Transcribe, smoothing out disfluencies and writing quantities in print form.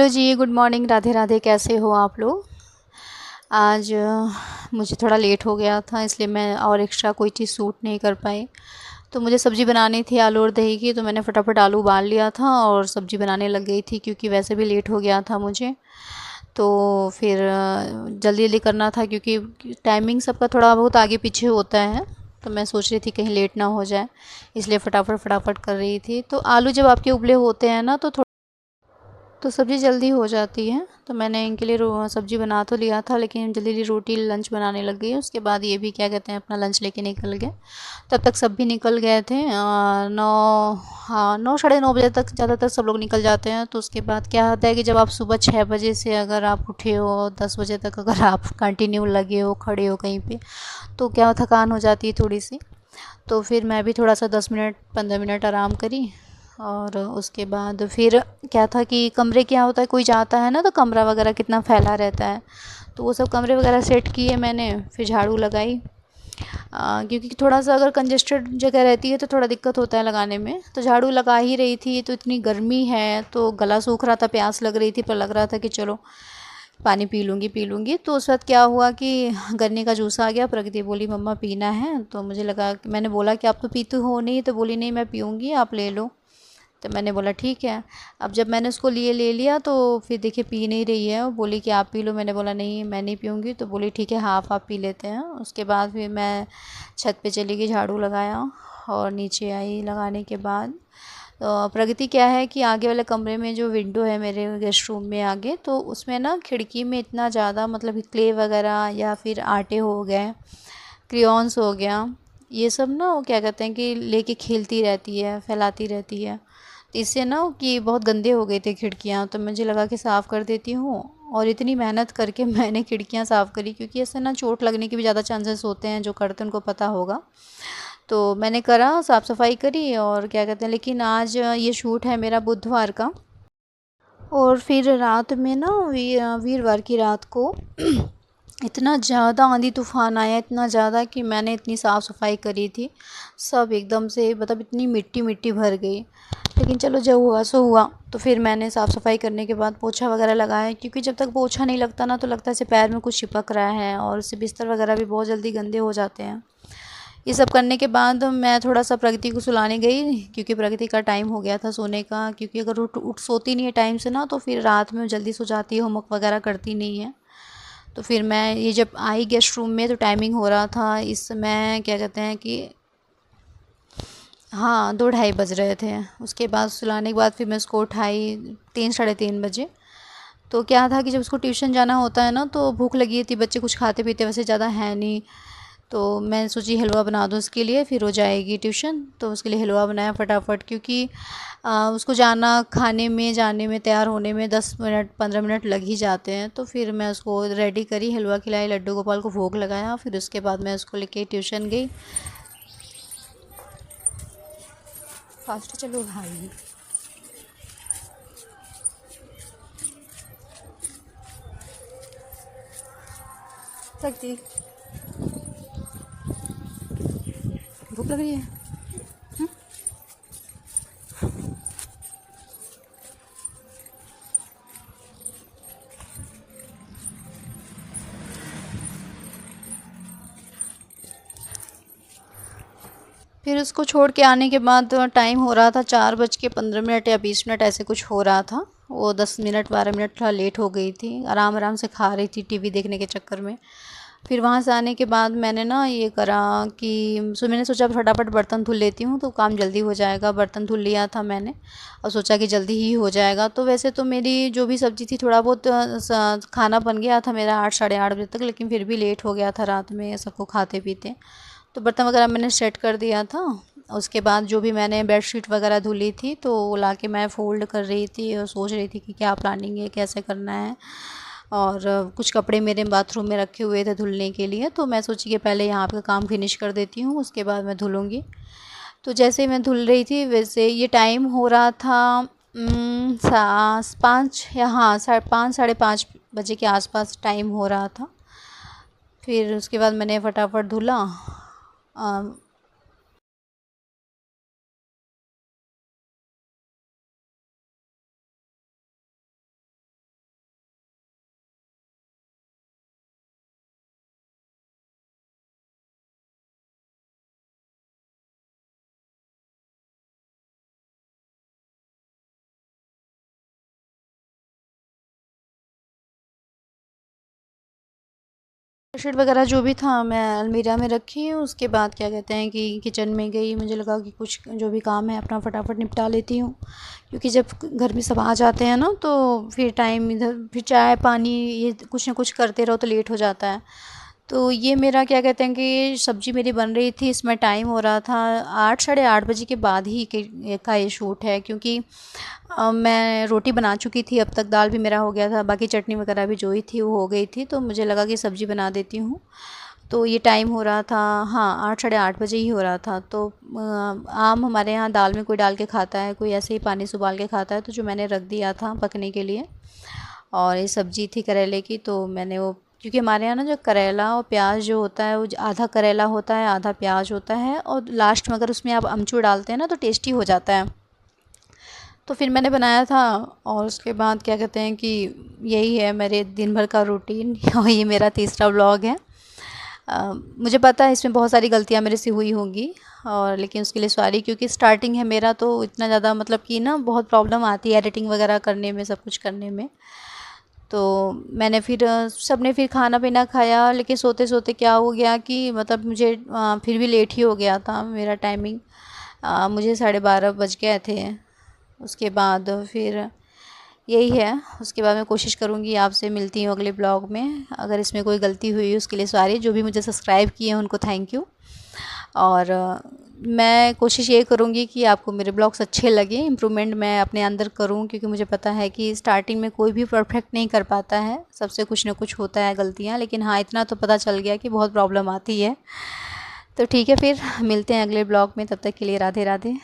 Hello जी, good morning, Radhe Radhe. कैसे हो आप लोग? आज मुझे थोड़ा लेट हो गया था, इसलिए मैं और एक्स्ट्रा कोई चीज़ सूट नहीं कर पाई। तो मुझे सब्ज़ी बनानी थी आलू और दही की, तो मैंने फटाफट आलू उबाल लिया था और सब्ज़ी बनाने लग गई थी, क्योंकि वैसे भी लेट हो गया था मुझे। तो फिर जल्दी जल्दी करना था, क्योंकि टाइमिंग सबका थोड़ा बहुत आगे पीछे होता है। तो मैं सोच रही थी कहीं लेट ना हो जाए, इसलिए फटाफट फटाफट कर रही थी। तो आलू जब आपके उबले होते हैं ना, तो सब्ज़ी जल्दी हो जाती है। तो मैंने इनके लिए सब्ज़ी बना तो लिया था, लेकिन जल्दी जल्दी रोटी लंच बनाने लग गई। उसके बाद ये भी क्या कहते हैं, अपना लंच लेके निकल गए। तब तक सब भी निकल गए थे। 9, हाँ, 9 साढ़े 9 बजे तक ज़्यादातर सब लोग निकल जाते हैं। तो उसके बाद क्या होता है कि जब आप सुबह 6 बजे से अगर आप उठे हो, 10 बजे तक अगर आप कंटिन्यू लगे हो, खड़े हो कहीं पे, तो क्या थकान हो जाती है थोड़ी सी। तो फिर मैं भी थोड़ा सा 10 मिनट 15 मिनट आराम करी। और उसके बाद फिर क्या था कि कमरे, क्या होता है कोई जाता है ना, तो कमरा वगैरह कितना फैला रहता है। तो वो सब कमरे वगैरह सेट किए मैंने, फिर झाड़ू लगाई। क्योंकि थोड़ा सा अगर कंजेस्टेड जगह रहती है तो थोड़ा दिक्कत होता है लगाने में। तो झाड़ू लगा ही रही थी, तो इतनी गर्मी है, तो गला सूख रहा था, प्यास लग रही थी, पर लग रहा था कि चलो पानी पी लूँगी पी लूँगी। तो उस वक्त क्या हुआ कि गन्ने का जूस आ गया। प्रकृति बोली मम्मा पीना है, तो मुझे लगा कि, मैंने बोला कि आप तो पीते हो नहीं, तो बोली नहीं मैं पीऊँगी, आप ले लो। तो मैंने बोला ठीक है। अब जब मैंने उसको ले लिया, तो फिर देखिए पी नहीं रही है। वो बोली कि आप पी लो। मैंने बोला नहीं मैं नहीं पीऊँगी। तो बोली ठीक है, हाफ़ आप पी लेते हैं। उसके बाद फिर मैं छत पे चली गई, झाड़ू लगाया और नीचे आई। लगाने के बाद तो प्रगति क्या है कि आगे वाले कमरे में जो विंडो है मेरे गेस्ट रूम में आगे, तो उसमें ना खिड़की में इतना ज़्यादा, मतलब क्ले वगैरह या फिर आटे हो गए, क्रेयॉन्स हो गया, ये सब ना वो क्या कहते हैं कि लेके खेलती रहती है, फैलाती रहती है। तो इससे ना कि बहुत गंदे हो गए थे खिड़कियाँ, तो मुझे लगा कि साफ़ कर देती हूँ। और इतनी मेहनत करके मैंने खिड़कियाँ साफ़ करी, क्योंकि इससे ना चोट लगने के भी ज़्यादा चांसेस होते हैं, जो करते हैं उनको पता होगा। तो मैंने करा, साफ़ सफाई करी और क्या कहते हैं, लेकिन आज ये शूट है मेरा बुधवार का। और फिर रात में ना वीरवार की रात को इतना ज़्यादा आंधी तूफ़ान आया, इतना ज़्यादा कि मैंने इतनी साफ़ सफाई करी थी, सब एकदम से, मतलब इतनी मिट्टी मिट्टी भर गई। लेकिन चलो जो हुआ सो हुआ। तो फिर मैंने साफ़ सफाई करने के बाद पोछा वगैरह लगाया, क्योंकि जब तक पोछा नहीं लगता ना, तो लगता है जैसे पैर में कुछ चिपक रहा है, और उससे बिस्तर वगैरह भी बहुत जल्दी गंदे हो जाते हैं। ये सब करने के बाद मैं थोड़ा सा प्रगति को सुलाने गई, क्योंकि प्रगति का टाइम हो गया था सोने का। क्योंकि अगर उठ उठ सोती नहीं है टाइम से ना, तो फिर रात में वो जल्दी सो जाती है, होमवर्क वगैरह करती नहीं है। तो फिर मैं ये जब आई गेस्ट रूम में, तो टाइमिंग हो रहा था इस समय, क्या कहते हैं कि, हाँ, 2 ढाई बज रहे थे। उसके बाद सुलाने के बाद फिर मैं उसको उठाई 3 साढ़े 3 बजे। तो क्या था कि जब उसको ट्यूशन जाना होता है ना, तो भूख लगी थी, बच्चे कुछ खाते पीते वैसे ज़्यादा है नहीं। तो मैं सोची हलवा बना दूँ उसके लिए, फिर हो जाएगी ट्यूशन। तो उसके लिए हलवा बनाया फटाफट, क्योंकि उसको खाने में जाने में, तैयार होने में 10 मिनट 15 मिनट लग ही जाते हैं। तो फिर मैं उसको रेडी करी, हलवा खिलाई, लड्डू गोपाल को भोग लगाया, फिर उसके बाद मैं उसको लेके ट्यूशन गई। फास्ट चलो भाई। सकती, भूख लग रही है। फिर उसको छोड़ के आने के बाद टाइम हो रहा था 4:15 या 20 मिनट, ऐसे कुछ हो रहा था। वो 10 मिनट 12 मिनट थोड़ा लेट हो गई थी, आराम आराम से खा रही थी टीवी देखने के चक्कर में। फिर वहाँ से आने के बाद मैंने ना ये करा कि मैंने सोचा फटाफट बर्तन धुल लेती हूँ, तो काम जल्दी हो जाएगा। बर्तन धुल लिया था मैंने, और सोचा कि जल्दी ही हो जाएगा। तो वैसे तो मेरी जो भी सब्ज़ी थी, थोड़ा बहुत खाना बन गया था मेरा 8 साढ़े 8 बजे तक, लेकिन फिर भी लेट हो गया था रात में सबको खाते पीते। तो बर्तन वगैरह मैंने सेट कर दिया था। उसके बाद जो भी मैंने बेडशीट वगैरह धुली थी, तो वो ला के मैं फ़ोल्ड कर रही थी और सोच रही थी कि क्या प्लानिंग है, कैसे करना है। और कुछ कपड़े मेरे बाथरूम में रखे हुए थे धुलने के लिए, तो मैं सोची कि पहले यहाँ का काम फिनिश कर देती हूँ, उसके बाद मैं धुलूँगी। तो जैसे ही मैं धुल रही थी, वैसे ये टाइम हो रहा था 5 या, हाँ, 5 साढ़े 5 बजे के आसपास टाइम हो रहा था। फिर उसके बाद मैंने फटाफट धुला। बेडशीट वगैरह जो भी था मैं अलमीरा में रखी। उसके बाद क्या कहते हैं कि किचन में गई, मुझे लगा कि कुछ जो भी काम है अपना फटाफट निपटा लेती हूँ, क्योंकि जब घर में सब आ जाते हैं ना तो फिर टाइम इधर फिर चाय पानी ये कुछ ना कुछ करते रहो तो लेट हो जाता है। तो ये मेरा क्या कहते हैं कि सब्ज़ी मेरी बन रही थी, इसमें टाइम हो रहा था 8 साढ़े 8 बजे के बाद ही का ये शूट है, क्योंकि मैं रोटी बना चुकी थी, अब तक दाल भी मेरा हो गया था, बाकी चटनी वगैरह भी जो ही थी वो हो गई थी, तो मुझे लगा कि सब्ज़ी बना देती हूँ। तो ये टाइम हो रहा था, हाँ 8 साढ़े 8 बजे ही हो रहा था। तो आम हमारे यहाँ दाल में कोई डाल के खाता है, कोई ऐसे ही पानी से उबाल के खाता है, तो जो मैंने रख दिया था पकने के लिए। और ये सब्ज़ी थी करेले की, तो मैंने वो, क्योंकि हमारे यहाँ ना जो करेला और प्याज जो होता है वो आधा करेला होता है आधा प्याज होता है, और लास्ट में अगर उसमें आप अमचूर डालते हैं ना तो टेस्टी हो जाता है। तो फिर मैंने बनाया था। और उसके बाद क्या कहते हैं कि यही है मेरे दिन भर का रूटीन और ये मेरा तीसरा व्लॉग है। मुझे पता है इसमें बहुत सारी गलतियाँ मेरे से हुई होंगी, और लेकिन उसके लिए सॉरी, क्योंकि स्टार्टिंग है मेरा तो इतना ज़्यादा मतलब कि ना बहुत प्रॉब्लम आती है एडिटिंग वगैरह करने में, सब कुछ करने में। तो मैंने फिर सब ने फिर खाना पीना खाया, लेकिन सोते सोते क्या हो गया कि मतलब मुझे फिर भी लेट ही हो गया था मेरा टाइमिंग। मुझे 12:30 बज गए थे। उसके बाद फिर यही है, उसके बाद मैं कोशिश करूँगी आपसे मिलती हूँ अगले ब्लॉग में। अगर इसमें कोई गलती हुई उसके लिए सॉरी, जो भी मुझे सब्सक्राइब किए हैं उनको थैंक यू। और मैं कोशिश ये करूँगी कि आपको मेरे ब्लॉग्स अच्छे लगे, इम्प्रूवमेंट मैं अपने अंदर करूँ, क्योंकि मुझे पता है कि स्टार्टिंग में कोई भी परफेक्ट नहीं कर पाता है, सबसे कुछ ना कुछ होता है गलतियाँ, लेकिन हाँ इतना तो पता चल गया कि बहुत प्रॉब्लम आती है। तो ठीक है, फिर मिलते हैं अगले ब्लॉग में, तब तक के लिए राधे राधे।